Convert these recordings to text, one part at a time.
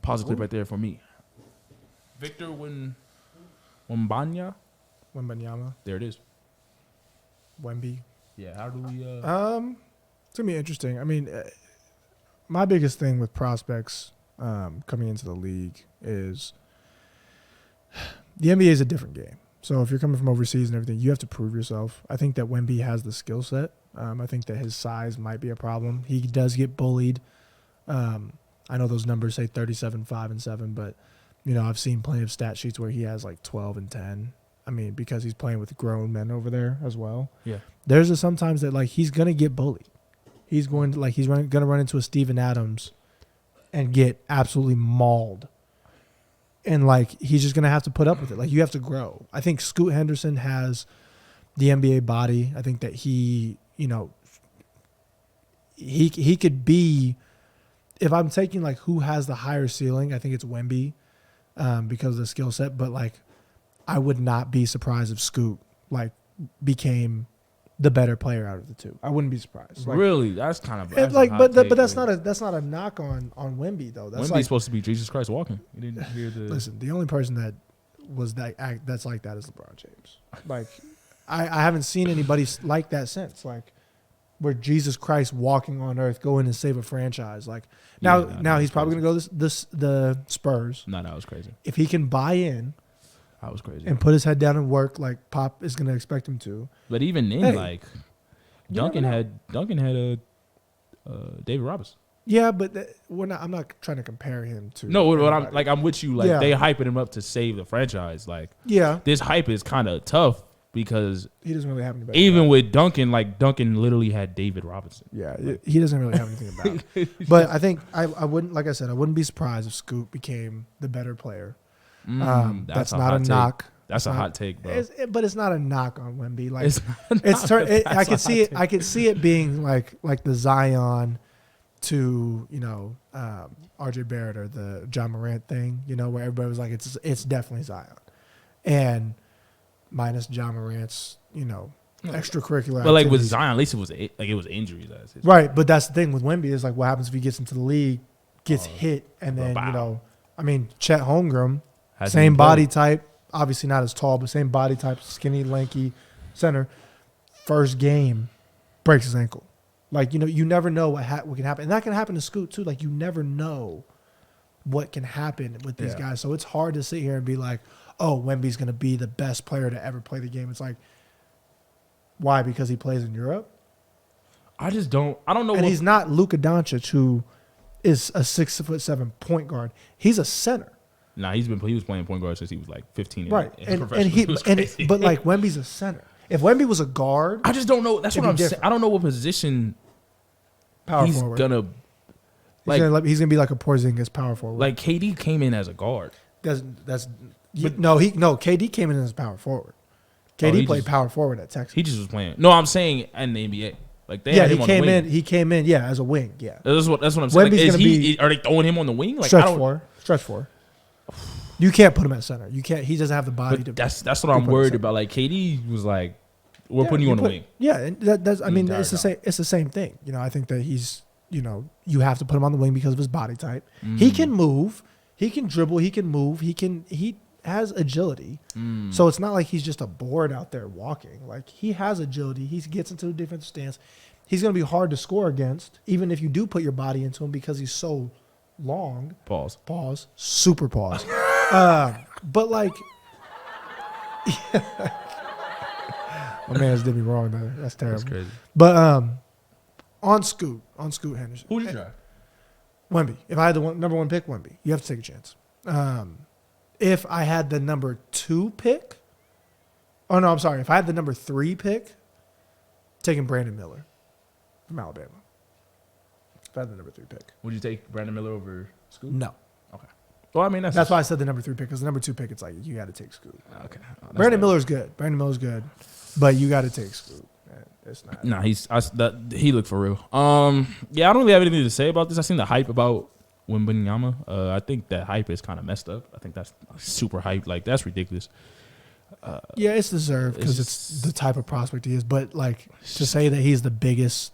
Pause the clip right there for me. Victor Wembanyama. There it is. Wemby. Yeah, how do we... It's going to be interesting. I mean, my biggest thing with prospects coming into the league is the NBA is a different game. So if you're coming from overseas and everything, you have to prove yourself. I think that Wemby has the skill set. I think that his size might be a problem. He does get bullied. I know those numbers say 37, 5, and 7, but, I've seen plenty of stat sheets where he has like 12 and 10. I mean, because he's playing with grown men over there as well. Yeah. There's sometimes that, like, he's going to get bullied. He's going to run into a Steven Adams and get absolutely mauled. And, like, he's just going to have to put up with it. Like, you have to grow. I think Scoot Henderson has the NBA body. I think that he could be, if I'm taking, like, who has the higher ceiling, I think it's Wemby because of the skill set. But, like, I would not be surprised if Scoot, like, became the better player out of the two. I wouldn't be surprised. Like, really? That's kind of... but that's not a knock on Wemby, though. That's Wemby's supposed to be Jesus Christ walking. You didn't hear the... Listen, the only person that was that's like that is LeBron James. Like, I haven't seen anybody like that since. Like, where Jesus Christ walking on earth go in and save a franchise. Like, now he's probably going to go the Spurs. No, that was crazy. If he can buy in... That was crazy. And put his head down and work like Pop is going to expect him to. But even then, like, Duncan had a David Robinson. Yeah, but I'm not trying to compare him to. No, what I'm with you. Like, they hyping him up to save the franchise. Like, this hype is kind of tough because he doesn't really have anybody. Even with Duncan, like, Duncan literally had David Robinson. Yeah, he doesn't really have anything about it. But I think I wouldn't, like I said, I wouldn't be surprised if Scoot became the better player. That's not a knock. That's a hot take, bro. But it's not a knock on Wemby. Like I could see it. I could see it being like the Zion to RJ Barrett or the John Morant thing. Where everybody was like, it's definitely Zion, and minus John Morant's extracurricular. But like with Zion, at least it was injuries. Right, but that's the thing with Wemby is like what happens if he gets into the league, gets hit, and then I mean Chet Holmgren. Same body type, obviously not as tall, but same body type, skinny, lanky center. First game, breaks his ankle. Like, you never know what can happen. And that can happen to Scoot, too. Like, you never know what can happen with these guys. So it's hard to sit here and be like, oh, Wemby's going to be the best player to ever play the game. It's like, why? Because he plays in Europe? I don't know. And he's not Luka Doncic, who is a 6'7" point guard. He's a center. Nah, he was playing point guard since he was like 15. Right, but like Wemby's a center. If Wemby was a guard, I just don't know. That's what I'm saying. I don't know what position he's forward. gonna. He's gonna be like a Porzingis power forward. Like KD came in as a guard. KD came in as a power forward. KD played power forward at Texas. He just was playing. No, I'm saying in the NBA. Like they had him on the wing. He came in as a wing. Yeah, that's what I'm saying. Like, are they throwing him on the wing? Like stretch four. You can't put him at center. You can't. He doesn't have the body to. That's what I'm worried about. Like KD was like, we're putting you on the wing. Yeah, and that's. I mean, it's the same. It's the same thing. I think that he's. You have to put him on the wing because of his body type. He can move. He can dribble. He can move. He has agility. So it's not like he's just a board out there walking. Like he has agility. He gets into a defensive stance. He's going to be hard to score against, even if you do put your body into him because he's so long. Pause. Super pause. But like, my man's did me wrong there. That's terrible. That's crazy. But on Scoot Henderson. Who did you try? Wemby. If I had the number 1 pick, Wemby. You have to take a chance. If I had the number 2 pick, oh no, I'm sorry. If I had the number 3 pick, taking Brandon Miller from Alabama. If I had the number 3 pick. Would you take Brandon Miller over Scoot? No. Okay. Well, I mean, that's why I said the number 3 pick, because the number 2 pick, it's like, you got to take Scoot. Okay. Brandon Miller's good. But you got to take Scoot. It's not. Nah, he looked for real. Yeah, I don't really have anything to say about this. I seen the hype about Wembanyama. I think that hype is kind of messed up. I think that's super hype. Like, that's ridiculous. Yeah, it's deserved because it's the type of prospect he is. But, like, to say that he's the biggest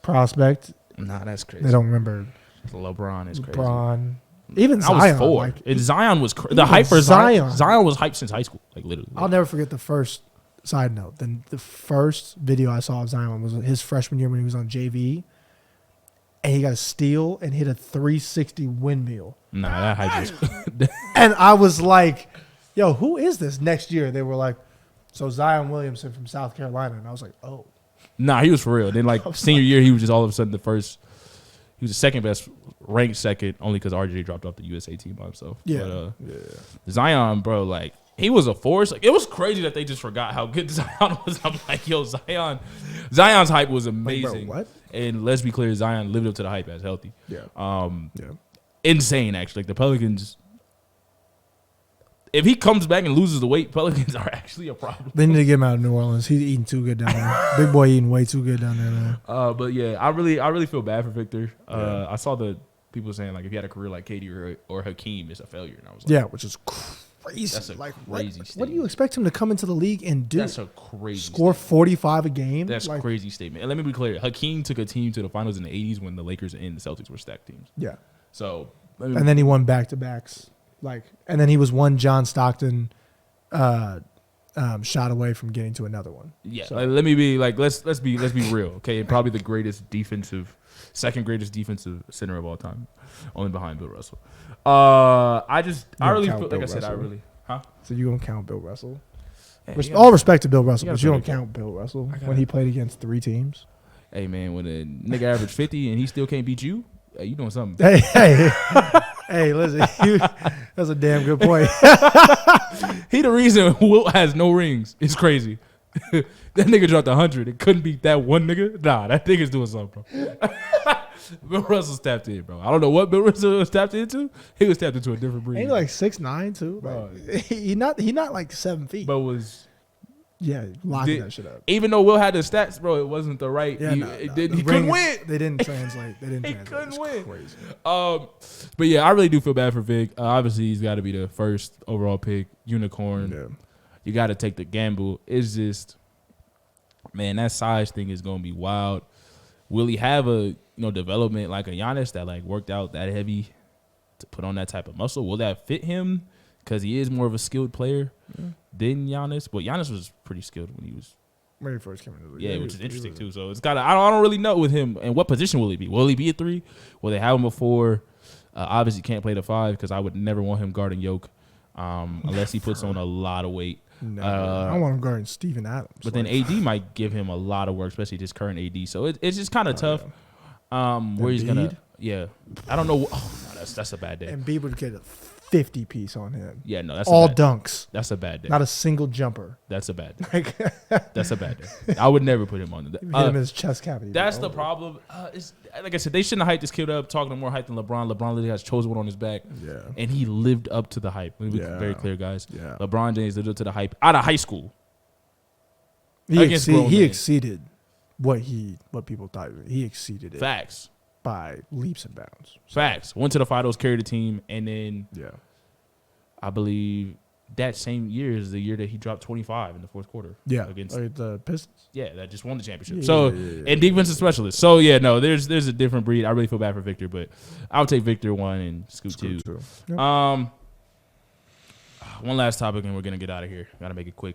prospect. Nah, that's crazy. They don't remember. LeBron is crazy. LeBron, Even Zion. I was 4. Like, and Zion was the hype for Zion. Zion was hyped since high school, like literally. I'll never forget the first side note. Then the first video I saw of Zion was his freshman year when he was on JV, and he got a steal and hit a 360 windmill. Nah, that hype was. And I was like, "Yo, who is this?" Next year, they were like, "So Zion Williamson from South Carolina," and I was like, "Oh." Nah, he was for real. Then like senior year, he was just all of a sudden the first. He was the second best, ranked second, only because RJ dropped off the USA team by himself. Yeah, but, Zion, bro, like he was a force. Like it was crazy that they just forgot how good Zion was. I'm like, yo, Zion's hype was amazing. Like, bro, what? And let's be clear, Zion lived up to the hype as healthy. Yeah. Insane actually. Like the Pelicans. If he comes back and loses the weight, Pelicans are actually a problem. They need to get him out of New Orleans. He's eating too good down there. Big boy eating way too good down there, man. But yeah, I really feel bad for Victor. I saw the people saying like if he had a career like KD or Hakeem, it's a failure. And I was like, yeah, which is crazy. That's a crazy statement. What do you expect him to come into the league and do? That's a crazy score statement. 45 a game. That's a crazy statement. And let me be clear, Hakeem took a team to the finals in the 80s when the Lakers and the Celtics were stacked teams. Yeah. So and then he won back-to-backs. And then he was one John Stockton shot away from getting to another one. Yeah, so. let me be like let's be real, okay? And probably the second greatest defensive center of all time, only behind Bill Russell. I really feel like I said, So you gonna count Bill Russell? Hey, all respect to Bill Russell, but you don't count Bill Russell when he played against 3 teams. Hey man, when a nigga averaged 50 and he still can't beat you, hey, you doing something? Hey, listen, that's a damn good point. He the reason Wilt has no rings. It's crazy. That nigga dropped 100 and couldn't beat that one nigga. Nah, that nigga's doing something, bro. Bill Russell's tapped in, bro. I don't know what Bill Russell was tapped into. He was tapped into a different breed. Ain't like 6'9" too. Bro. He not like 7 feet. But was locking that shit up. Even though Will had the stats, bro, it wasn't the right. Yeah, he couldn't win. They didn't translate. He couldn't win. Crazy. But yeah, I really do feel bad for Vic. Obviously, he's got to be the first overall pick, unicorn. Yeah. You got to take the gamble. It's just, man, that size thing is gonna be wild. Will he have a development like a Giannis that like worked out that heavy to put on that type of muscle? Will that fit him? Because he is more of a skilled player than Giannis. But Giannis was pretty skilled when he first came into the league. Yeah, which is interesting too. So it's got. I don't really know with him. And what position will he be? Will he be a 3? Will they have him before? Obviously, can't play the 5 because I would never want him guarding Yoke unless he puts on a lot of weight. No, I want him guarding Steven Adams. But then AD might give him a lot of work, especially his current AD. So it's just kind of tough. Yeah. Where he's gonna? Yeah, I don't know. Oh, no, that's a bad day. And B would get a 50 piece on him. Yeah, no, that's all a bad dunks. That's a bad day. Not a single jumper. That's a bad day. That's a bad day. I would never put him on the. Hit him in his chest cavity. That's the problem. It's, like I said, they shouldn't have hyped this kid up, talking to more hype than LeBron. LeBron literally has chosen one on his back. Yeah. And he lived up to the hype. Let me be very clear, guys. Yeah. LeBron James lived up to the hype out of high school. He exceeded what people thought. He exceeded it. Facts. By leaps and bounds. Facts. Went to the finals, carried the team, and then I believe that same year is the year that he dropped 25 in the fourth quarter. Yeah, against the Pistons. Yeah, that just won the championship. Yeah, and defensive specialist. So yeah, no, there's a different breed. I really feel bad for Victor, but I'll take Victor 1 and Scoot 2. Yep. One last topic, and we're gonna get out of here. Gotta make it quick.